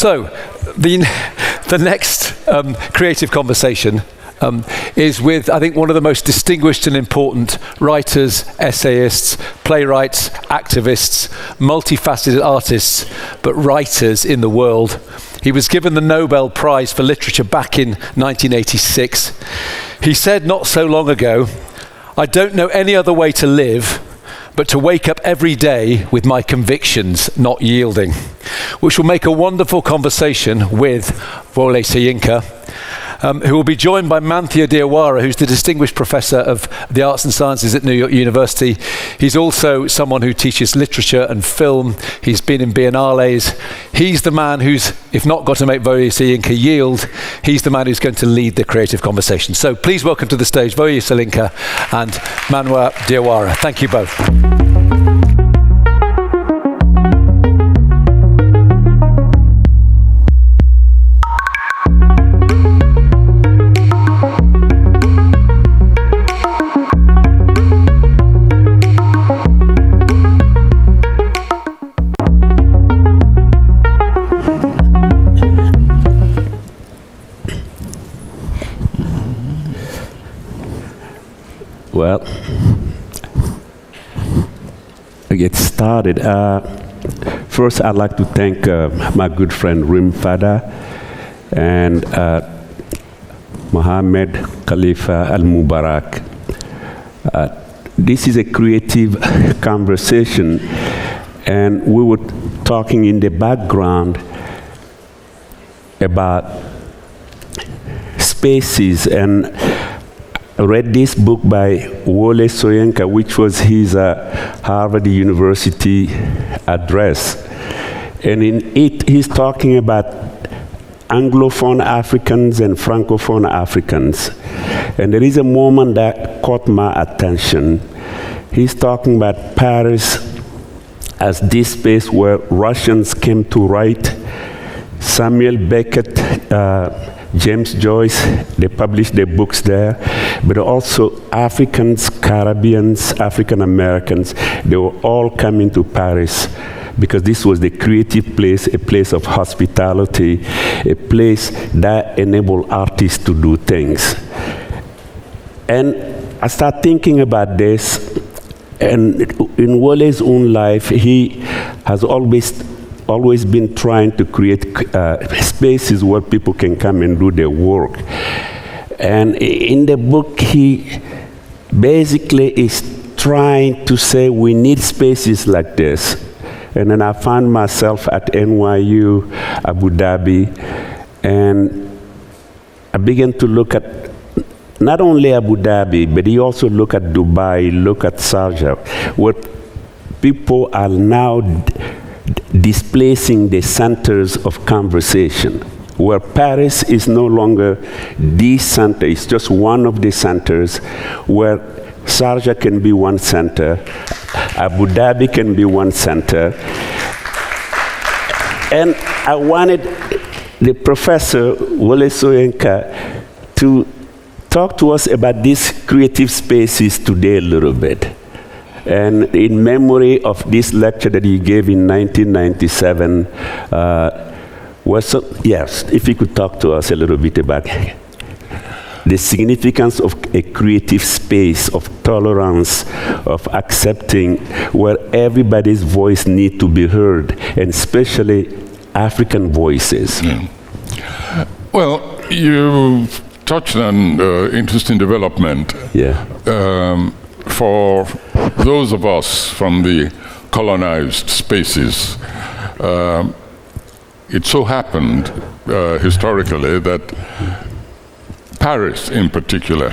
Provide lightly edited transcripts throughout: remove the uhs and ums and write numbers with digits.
So, the next creative conversation is with, I think, one of the most distinguished and important writers, essayists, playwrights, activists, multifaceted artists, but writers in the world. He was given the Nobel Prize for Literature back in 1986. He said not so long ago, "I don't know any other way to live but to wake up every day with my convictions not yielding," which will make a wonderful conversation with Wole Soyinka, who will be joined by Manthia Diawara, who's the Distinguished Professor of the Arts and Sciences at New York University. He's also someone who teaches literature and film. He's been in biennales. He's the man who's, if not got to make Wole Soyinka yield, he's the man who's going to lead the creative conversation. So please welcome to the stage Wole Soyinka and Manthia Diawara. Thank you both. Well, to get started, first I'd like to thank my good friend Rim Fada and Mohammed Khalifa Al-Mubarak. This is a creative conversation, and we were talking in the background about spaces, and I read this book by Wole Soyinka, which was his Harvard University address. And in it, he's talking about Anglophone Africans and Francophone Africans. And there is a moment that caught my attention. He's talking about Paris as this space where Russians came to write. Samuel Beckett, James Joyce, they published their books there, but also Africans, Caribbeans, African Americans, they were all coming to Paris because this was the creative place, a place of hospitality, a place that enabled artists to do things. And I started thinking about this, and in Wole's own life, he has always been trying to create spaces where people can come and do their work. And in the book, he basically is trying to say we need spaces like this. And then I found myself at NYU, Abu Dhabi, and I began to look at not only Abu Dhabi, but he also looked at Dubai, look at Sharjah, where people are now displacing the centers of conversation, where Paris is no longer the center, it's just one of the centers, where Sharjah can be one center, Abu Dhabi can be one center. And I wanted the professor, Wole Soyinka, to talk to us about these creative spaces today a little bit. And in memory of this lecture that he gave in 1997, yes, if you could talk to us a little bit about the significance of a creative space, of tolerance, of accepting, where everybody's voice needs to be heard, and especially African voices. Yeah. Well, you touched on interesting development. Yeah. For those of us from the colonized spaces, it so happened historically that Paris in particular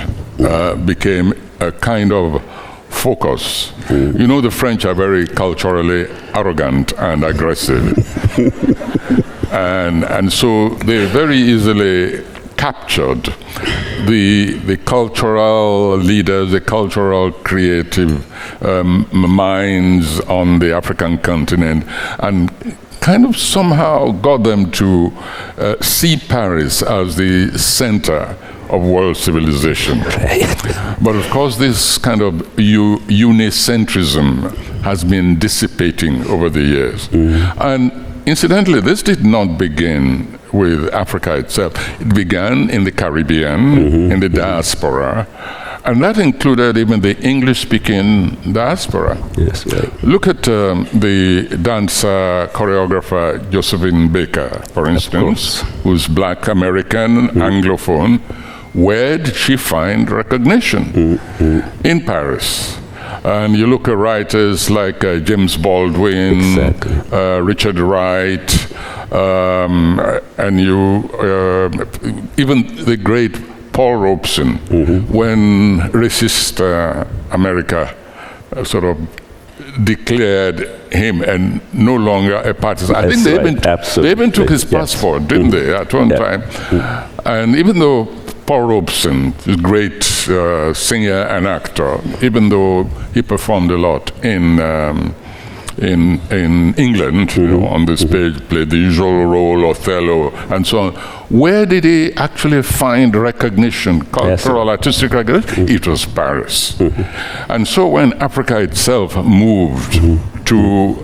became a kind of focus. You know, the French are very culturally arrogant and aggressive. and so they very easily captured the cultural leaders, the cultural creative minds on the African continent, and kind of somehow got them to see Paris as the center of world civilization. But of course, this kind of unicentrism has been dissipating over the years. And incidentally, this did not begin with Africa itself. It began in the Caribbean, in the diaspora, and that included even the English-speaking diaspora. Yes, right. Look at the dancer, choreographer Josephine Baker, for instance, who's black American, Anglophone. Where did she find recognition? In Paris. And you look at writers like James Baldwin, Richard Wright, and even the great Paul Robeson, when racist America sort of declared him and no longer a partisan. I think they even took his passport, didn't they, at one time? And even though Paul Robeson, a great singer and actor, even though he performed a lot in England, on the stage, played the usual role, Othello, and so on. Where did he actually find recognition, cultural, artistic recognition? It was Paris. And so when Africa itself moved to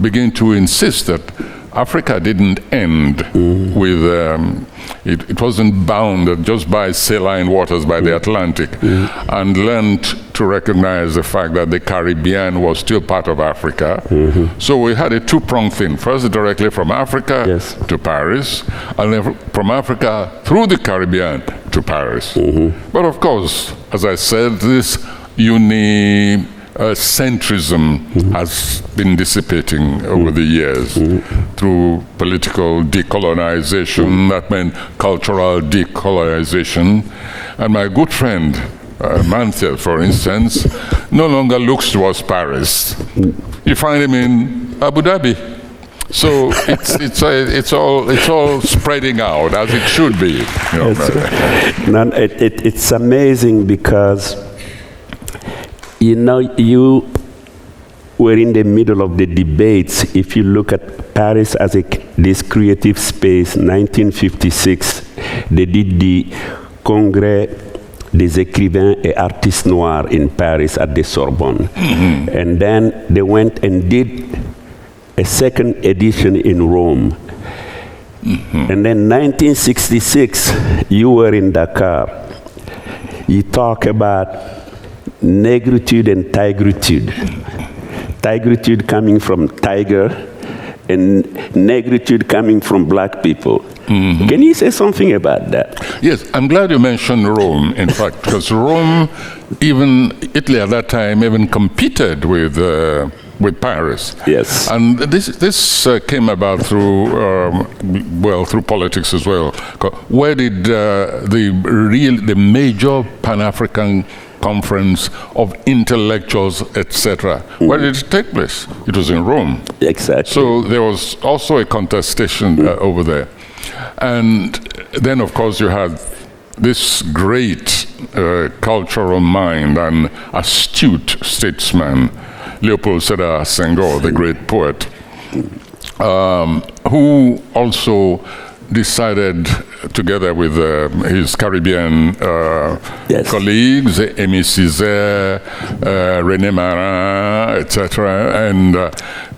begin to insist that Africa didn't end with, it wasn't bound just by saline waters by the Atlantic, and learned to recognize the fact that the Caribbean was still part of Africa. So we had a two-pronged thing. First, directly from Africa to Paris, and then from Africa through the Caribbean to Paris. But of course, as I said, this centrism has been dissipating over the years through political decolonization. That meant cultural decolonization. And my good friend, Manthia, for instance, no longer looks towards Paris. You find him in Abu Dhabi. So it's all spreading out as it should be. It's amazing because you were in the middle of the debates. If you look at Paris as this creative space, 1956, they did the Congrès des écrivains et artistes noirs in Paris at the Sorbonne. And then they went and did a second edition in Rome. And then 1966, you were in Dakar. You talk about negritude and tigritude. Tigritude coming from tiger and negritude coming from black people. Can you say something about that? Yes, I'm glad you mentioned Rome, in fact, because Rome, even Italy at that time, even competed with Paris. Yes. And this came about through through politics as well. Where did the major Pan-African conference of intellectuals, etc. Where did it take place? It was in Rome. Exactly. So there was also a contestation over there. And then, of course, you had this great cultural mind and astute statesman, Leopold Sédar Senghor, the great poet, who also decided, together with his Caribbean colleagues, Aimé Césaire, René Marin, etc. And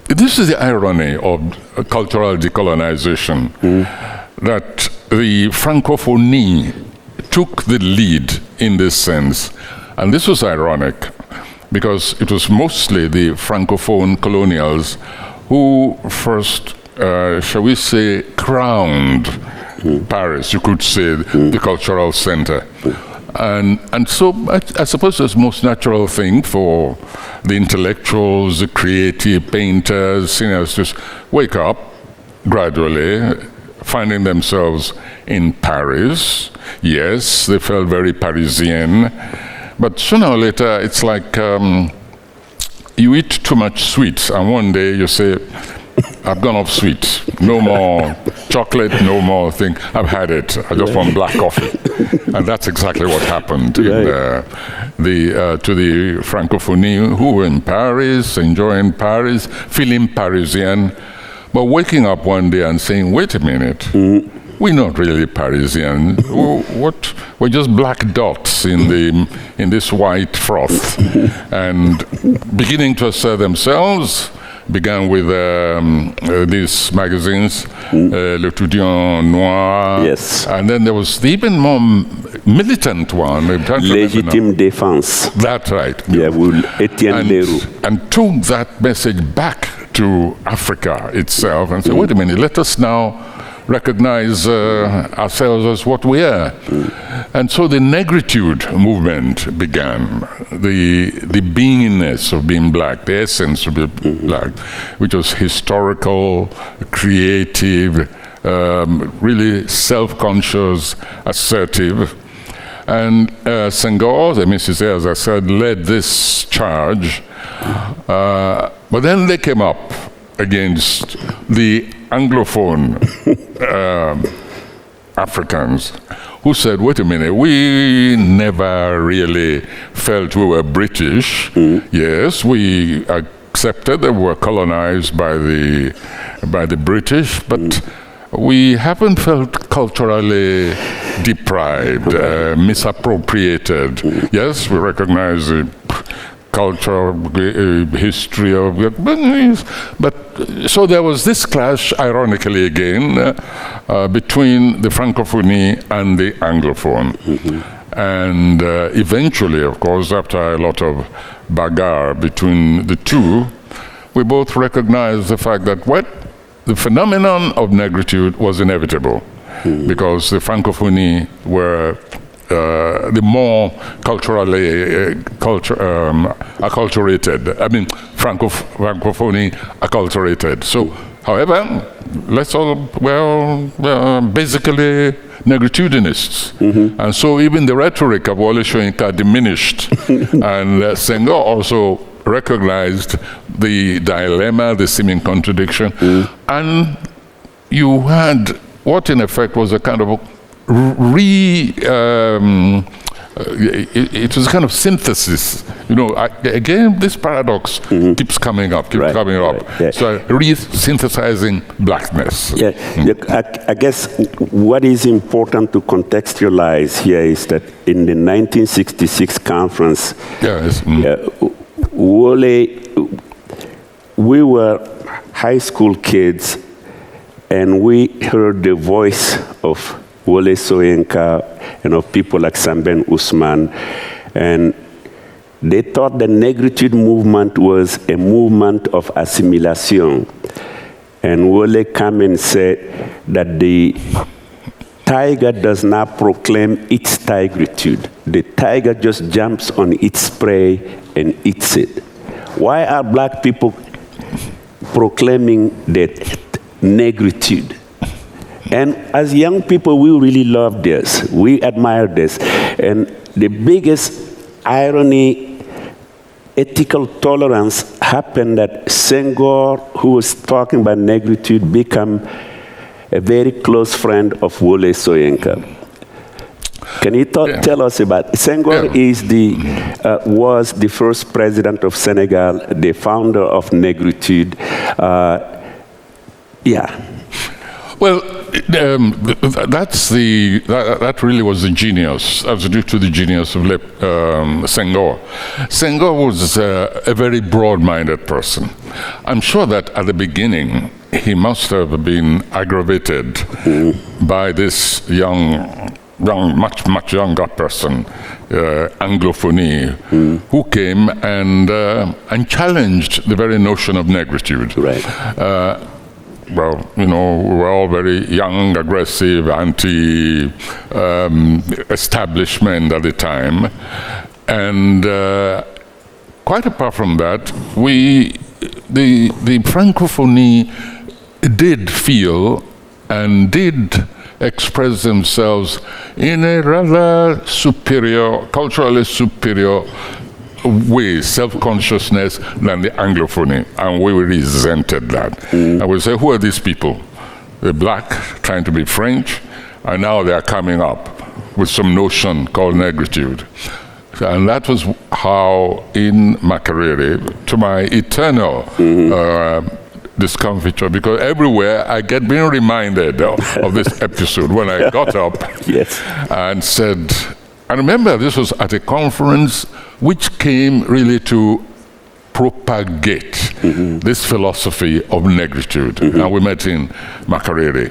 this is the irony of cultural decolonization, that the Francophonie took the lead in this sense. And this was ironic, because it was mostly the Francophone colonials who first, shall we say, crowned Paris, you could say, the cultural center. And so I suppose it's the most natural thing for the intellectuals, the creative painters, singers, just wake up gradually, finding themselves in Paris. Yes, they felt very Parisian, but sooner or later it's like you eat too much sweets, and one day you say, I've gone off sweet. No more chocolate, no more thing. I've had it. I just want black coffee. And that's exactly what happened to the Francophonie, who were in Paris, enjoying Paris, feeling Parisian, but waking up one day and saying, wait a minute, we're not really Parisian. We're just black dots in this white froth. And beginning to assert themselves began with these magazines, L'Étudiant Noir. Yes. And then there was the even more militant one. Légitime Défense. That's right. Yeah, with Etienne Leroux. And took that message back to Africa itself and said, wait a minute, let us now recognize ourselves as what we are. And so the negritude movement began, the beingness of being black, the essence of being black, which was historical, creative, really self-conscious, assertive. And Senghor, the Mrs. as I said, led this charge. But then they came up against the Anglophone Africans who said, wait a minute, we never really felt we were British. Yes, we accepted that we were colonized by the British, but we haven't felt culturally deprived, misappropriated. Yes, we recognize the culture, history of, but so there was this clash, ironically again, between the Francophonie and the Anglophone. And eventually, of course, after a lot of bagarre between the two, we both recognized the fact that the phenomenon of negritude was inevitable, because the Francophonie were the more culturally acculturated. I mean, Francophonie acculturated. So, however, we're basically negritudinists. And so even the rhetoric of Wole Soyinka diminished. And Senghor also recognized the dilemma, the seeming contradiction. And you had what in effect was a kind of it was a kind of synthesis. You know, again, this paradox keeps coming up. Yeah. So re-synthesizing blackness. Yeah. I guess what is important to contextualize here is that in the 1966 conference, we were high school kids, and we heard the voice of Wole Soyinka and of people like Samben Ousmane, and they thought the negritude movement was a movement of assimilation. And Wole came and said that the tiger does not proclaim its tigritude. The tiger just jumps on its prey and eats it. Why are black people proclaiming that negritude? And as young people, we really love this. We admire this. And the biggest irony, ethical tolerance happened that Senghor, who was talking about negritude, became a very close friend of Wole Soyinka. Can you tell us about Senghor? Was the first president of Senegal, the founder of negritude. Well, that really was the genius. That was due to the genius of Senghor. Senghor was a very broad-minded person. I'm sure that at the beginning he must have been aggravated by this much younger person, Anglophonie, who came and challenged the very notion of negritude. Right. Well, you know, we were all very young, aggressive, anti-establishment at the time. And quite apart from that, the Francophonie did feel and did express themselves in a rather superior, culturally superior way, self-consciousness, than the Anglophonie, and we resented that. I would say, who are these people? They're black, trying to be French, and now they are coming up with some notion called negritude. And that was how, in my career, to my eternal discomfiture, because everywhere I get being reminded of this episode when I got up and said, I remember this was at a conference which came really to propagate this philosophy of negritude. And we met in Makerere.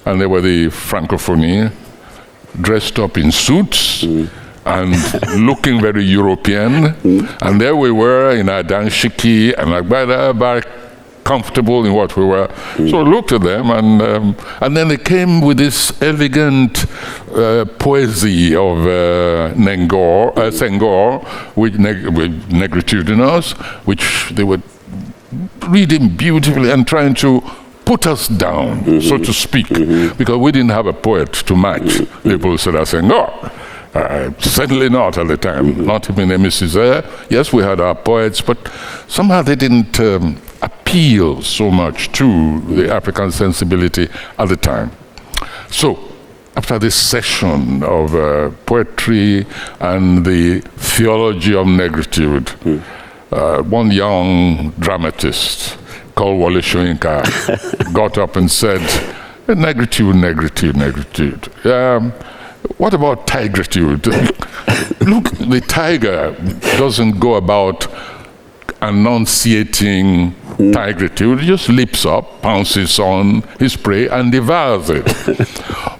And they were the Francophonie, dressed up in suits and looking very European. And there we were in our danshiki and very comfortable in what we were. So I looked at them, and then they came with this elegant poesy of Senghor, with negritudinous, which they were reading beautifully and trying to put us down, so to speak, because we didn't have a poet to match Leopold Sédar Senghor. Certainly not at the time, not even Mrs. Yes, we had our poets, but somehow they didn't appeal so much to the African sensibility at the time. So, after this session of poetry and the theology of negritude, one young dramatist called Wole Soyinka got up and said, negritude, negritude, negritude. What about tigritude? Look, the tiger doesn't go about enunciating tigritude. He just leaps up, pounces on his prey, and devours it.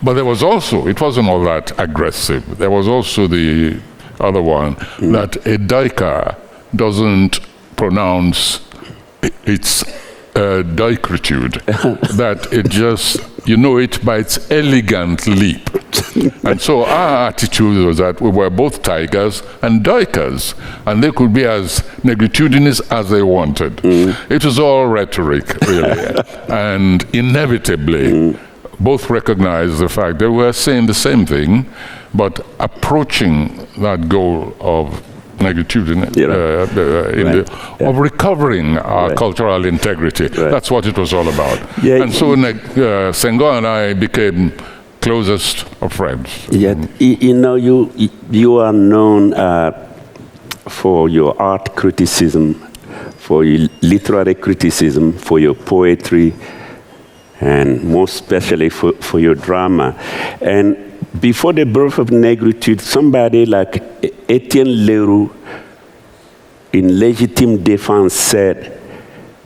But there was also, it wasn't all that aggressive. There was also the other one, that a duiker doesn't pronounce its dicritude, that it just, you know it by its elegant leap. And so our attitude was that we were both tigers and duikers, and they could be as negritudinous as they wanted. It was all rhetoric, really. And inevitably, both recognized the fact that we were saying the same thing, but approaching that goal of negritude, of recovering our cultural integrity. That's what it was all about. And so Senghor and I became closest of friends. You know, you are known for your art criticism, for your literary criticism, for your poetry, and most especially for your drama. And before the birth of negritude, somebody like Etienne Leroux, in Legitime Defense, said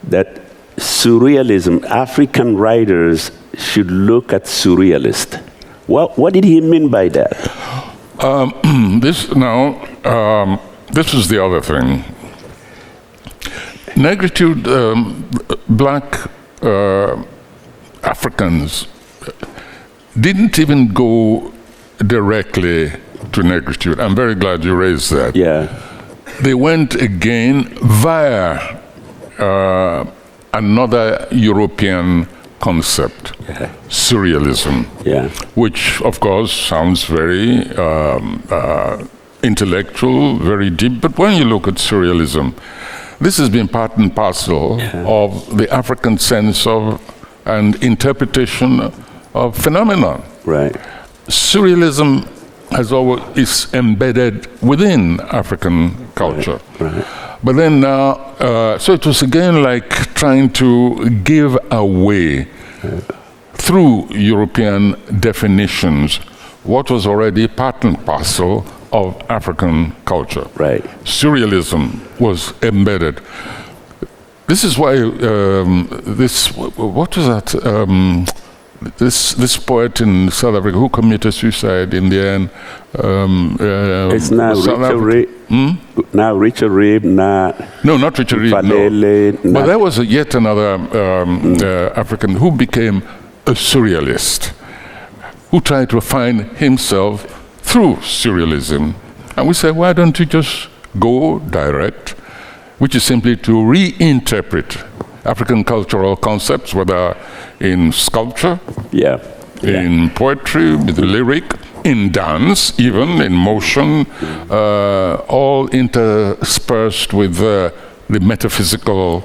that surrealism, African writers should look at surrealists. What did he mean by that? This is the other thing. Negritude, black Africans didn't even go directly to negritude. I'm very glad you raised that. They went again via another European concept, surrealism, which of course sounds very intellectual, very deep, but when you look at surrealism, this has been part and parcel of the African sense of and interpretation of phenomena. Surrealism has always is embedded within African culture. But then now, so it was again like trying to give away through European definitions what was already part and parcel of African culture. Surrealism was embedded. This is why what was that? This poet in South Africa who committed suicide in the end. It's now Richard Reeve. No, not Richard Reeve. No. But there was yet another African who became a surrealist, who tried to find himself through surrealism. And we said, why don't you just go direct, which is simply to reinterpret African cultural concepts, whether in sculpture, in poetry, with lyric, in dance, even in motion, all interspersed with the metaphysical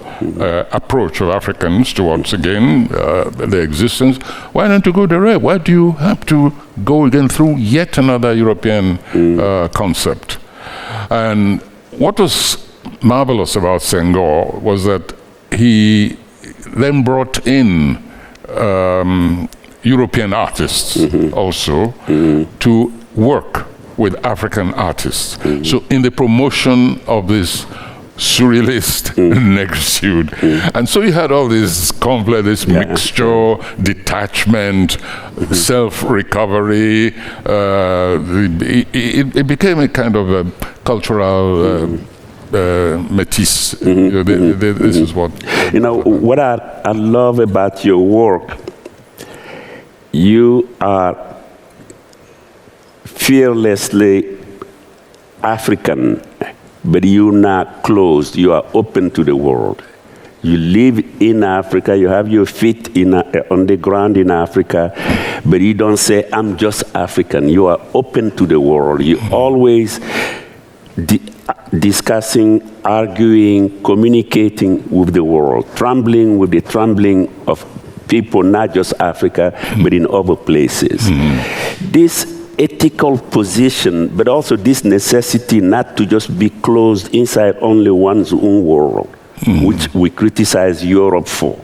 approach of Africans towards, again, their existence. Why don't you go direct? Why do you have to go again through yet another European concept? And what was marvelous about Senghor was that he then brought in European artists also to work with African artists. So in the promotion of this surrealist, negritude. And so you had all this conflict, this mixture, detachment, self-recovery. It became a kind of a cultural métis. This is what... What I love about your work, you are fearlessly African, but you're not closed. You are open to the world. You live in Africa. You have your feet on the ground in Africa, but you don't say, I'm just African. You are open to the world. You always discussing, arguing, communicating with the world, trembling with the trembling of people, not just Africa, but in other places. This ethical position, but also this necessity not to just be closed inside only one's own world, which we criticize Europe for.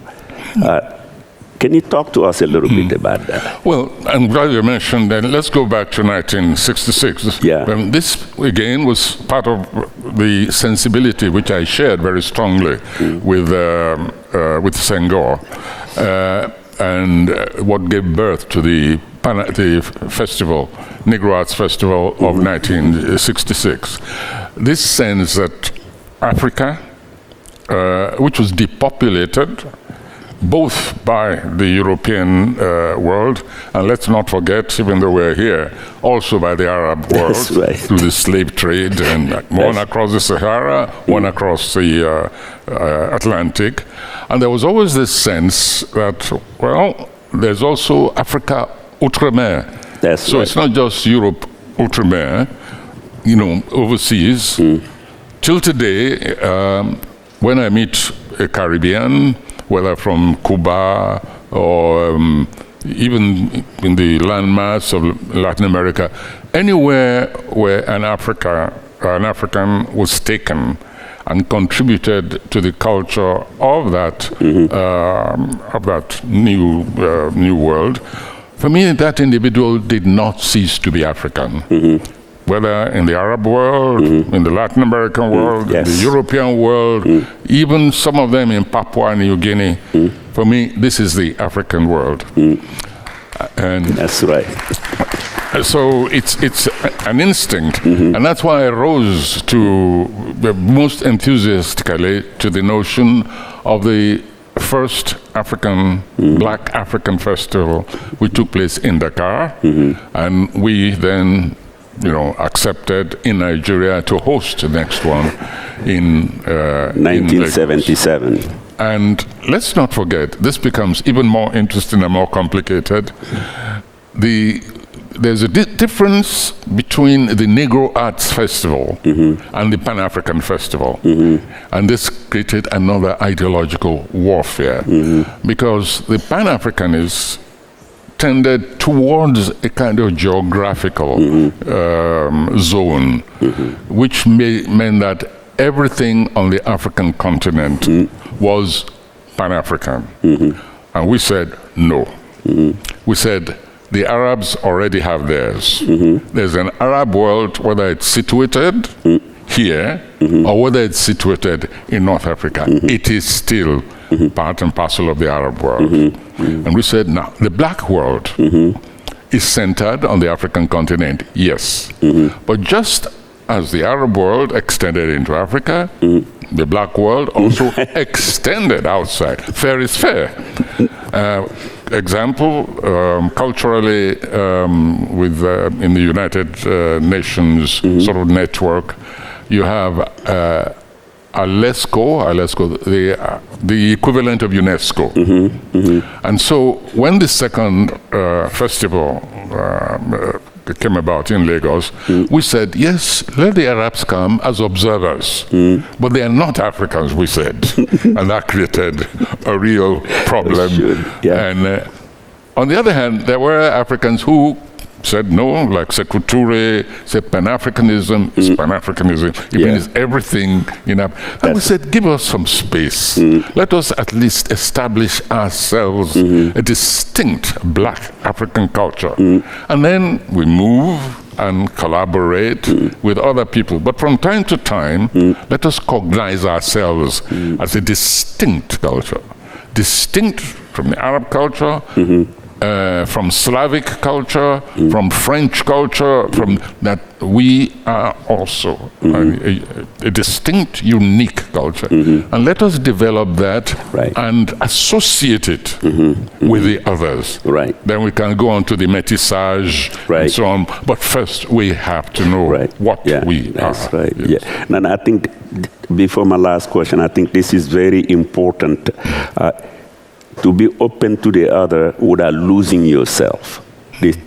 Can you talk to us a little bit about that? Well, I'm glad you mentioned that. Let's go back to 1966. Yeah. This, again, was part of the sensibility which I shared very strongly with Senghor, and what gave birth to the festival, Negro Arts Festival of 1966. This sense that Africa, which was depopulated, both by the European world, and let's not forget, even though we're here, also by the Arab world, through the slave trade, and one across the Sahara, one across the Atlantic. And there was always this sense that, well, there's also Africa outre-mer. So it's not just Europe outre-mer, overseas. Till today, when I meet a Caribbean, whether from Cuba or even in the landmass of Latin America, anywhere where an African was taken and contributed to the culture of that new world, for me, that individual did not cease to be African. Whether in the Arab world, in the Latin American world, in the European world, even some of them in Papua New Guinea. For me, this is the African world. And that's right. So it's an instinct, and that's why I rose to most enthusiastically to the notion of the first Black African festival, which took place in Dakar, and we then accepted in Nigeria to host the next one in 1977. And let's not forget, this becomes even more interesting and more complicated. There's a difference between the Negro Arts Festival and the Pan-African Festival. And this created another ideological warfare, because the Pan-Africanists tended towards a kind of geographical zone, which meant that everything on the African continent was Pan-African. And we said, no. We said, the Arabs already have theirs. There's an Arab world, whether it's situated here or whether it's situated in North Africa. It is still part and parcel of the Arab world. And we said, now, the black world is centered on the African continent, yes. But just as the Arab world extended into Africa, the black world also extended outside. Fair is fair. Example, culturally, in the United Nations sort of network, you have UNESCO, the equivalent of UNESCO. And so when the second festival came about in Lagos, we said, yes, let the Arabs come as observers, but they are not Africans, we said. And that created a real problem. And on the other hand, there were Africans who said no, like Sekou Touré said Pan-Africanism is Pan-Africanism. It means everything in Africa. And we said, give us some space. Let us at least establish ourselves a distinct black African culture. And then we move and collaborate with other people. But from time to time, let us cognize ourselves as a distinct culture, distinct from the Arab culture, from Slavic culture, from French culture, from that we are also a distinct, unique culture. And let us develop that and associate it with the others. Then we can go on to the métissage and so on. But first, we have to know what we are. Yes. And I think, before my last question, I think this is very important. To be open to the other without losing yourself.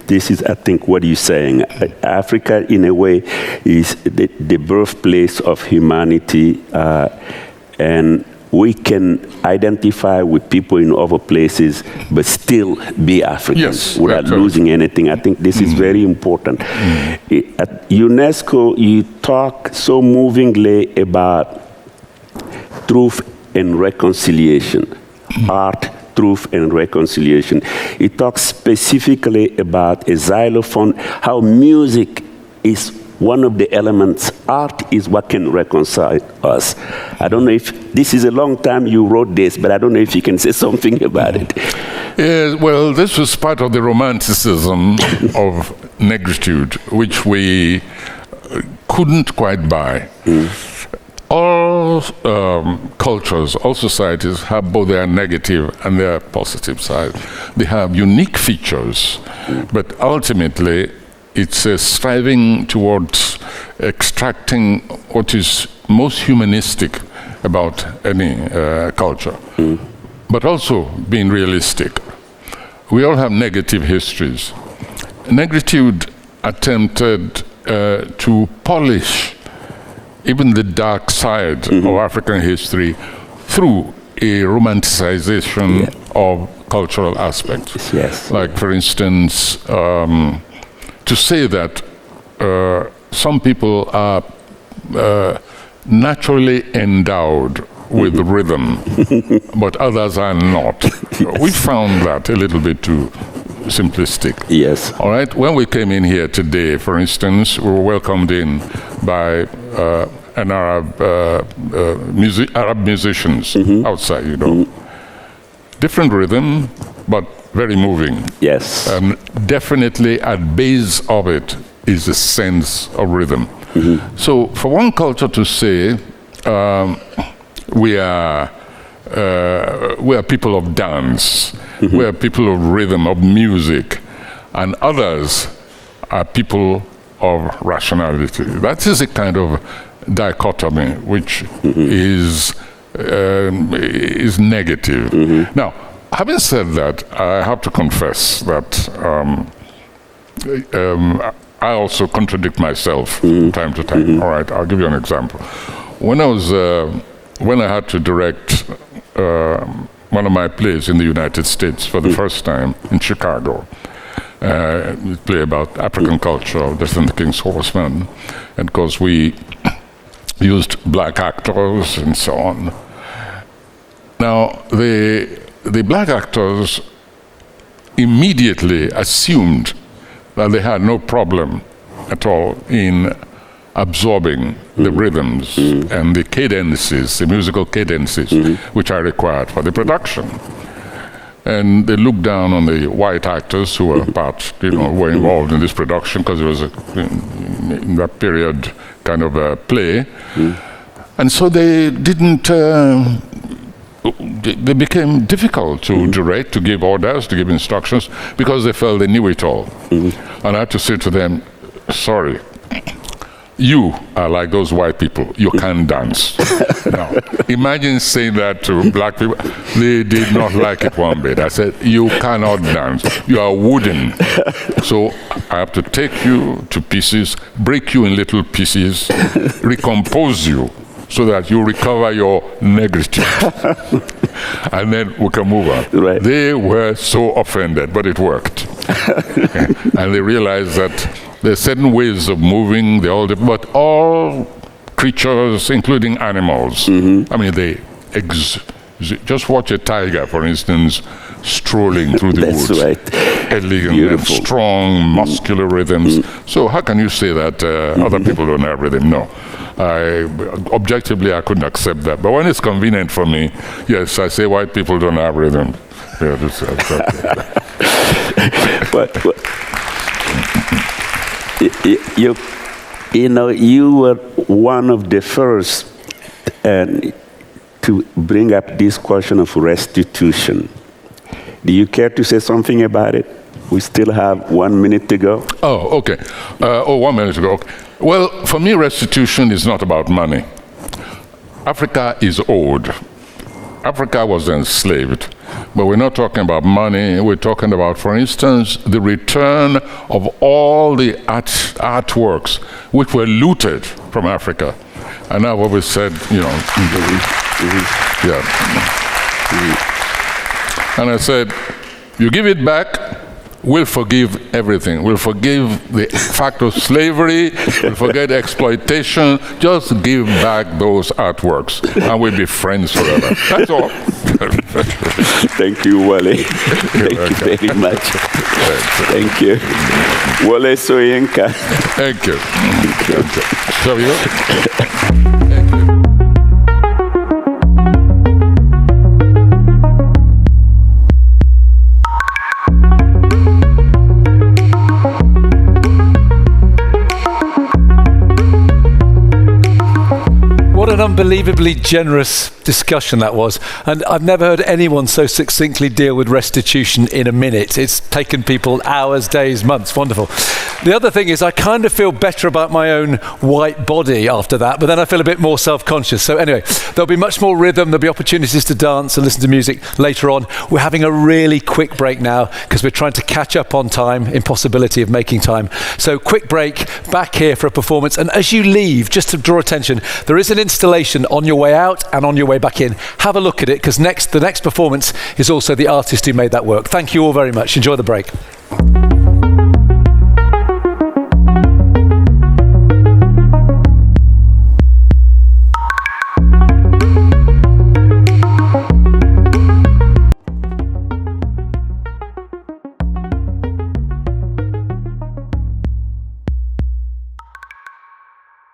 This is, I think, what you're saying. Africa, in a way, is the birthplace of humanity, and we can identify with people in other places, but still be African without losing anything. I think this is very important. At UNESCO, you talk so movingly about truth and reconciliation. Art, truth, and reconciliation. It talks specifically about a xylophone, how music is one of the elements. Art is what can reconcile us. I don't know if this is a long time you wrote this, but I don't know if you can say something about it. Yes, well, this was part of the romanticism of negritude, which we couldn't quite buy. All cultures, all societies have both their negative and their positive side. They have unique features, but ultimately it's a striving towards extracting what is most humanistic about any culture, but also being realistic. We all have negative histories. Negritude attempted to polish even the dark side of African history through a romanticization of cultural aspects. Like, for instance, to say that some people are naturally endowed with rhythm, but others are not. We found that a little bit too simplistic. All right. When we came in here today, for instance, we were welcomed in by an Arab musicians outside. You know, different rhythm, but very moving. Definitely at base of it is a sense of rhythm. So for one culture to say we are people of dance, we are people of rhythm, of music, and others are people of rationality. That is a kind of dichotomy which is negative. Now, having said that, I have to confess that I also contradict myself from time to time. All right, I'll give you an example. When I had to direct one of my plays in the United States for the first time in Chicago, a play about African culture, Death and the King's Horseman, and of course we used black actors and so on. Now, the black actors immediately assumed that they had no problem at all in absorbing the rhythms and the cadences, the musical cadences, which are required for the production. And they looked down on the white actors who were were involved in this production, because it was in that period kind of a play. And so they didn't, they became difficult to direct, to give orders, to give instructions, because they felt they knew it all. And I had to say to them, sorry, you are like those white people. You can't dance. Now, imagine saying that to black people. They did not like it one bit. I said, you cannot dance. You are wooden. So I have to take you to pieces, break you in little pieces, recompose you, so that you recover your negritude. And then we can move on. They were so offended, but it worked. And they realized that there are certain ways of moving, but all creatures, including animals, I mean, they Just watch a tiger, for instance, strolling through the That's woods. right. Elegant, Beautiful. strong, muscular rhythms. So how can you say that other people don't have rhythm? No. Objectively, I couldn't accept that. But when it's convenient for me, yes, I say white people don't have rhythm. Yeah, you were one of the first to bring up this question of restitution. Do you care to say something about it? We still have 1 minute to go. Oh, okay. 1 minute to go. Okay. Well, for me, restitution is not about money. Africa is old. Africa was enslaved. But we're not talking about money. We're talking about, for instance, the return of all the artworks which were looted from Africa. And I've always said, and I said, you give it back, we'll forgive everything. We'll forgive the fact of slavery, we'll forget exploitation, just give back those artworks and we'll be friends forever. That's all. Thank you, Wole. Thank you very much. Thank you. Wole Soyinka. Thank you. Shall we go? What an unbelievably generous discussion that was. And I've never heard anyone so succinctly deal with restitution in a minute. It's taken people hours, days, months. Wonderful. The other thing is I kind of feel better about my own white body after that, but then I feel a bit more self-conscious. So anyway, there'll be much more rhythm. There'll be opportunities to dance and listen to music later on. We're having a really quick break now because we're trying to catch up on time, impossibility of making time. So quick break, back here for a performance. And as you leave, just to draw attention, there is an installation on your way out and on your way back in. Have a look at it because the next performance is also the artist who made that work. Thank you all very much. Enjoy the break.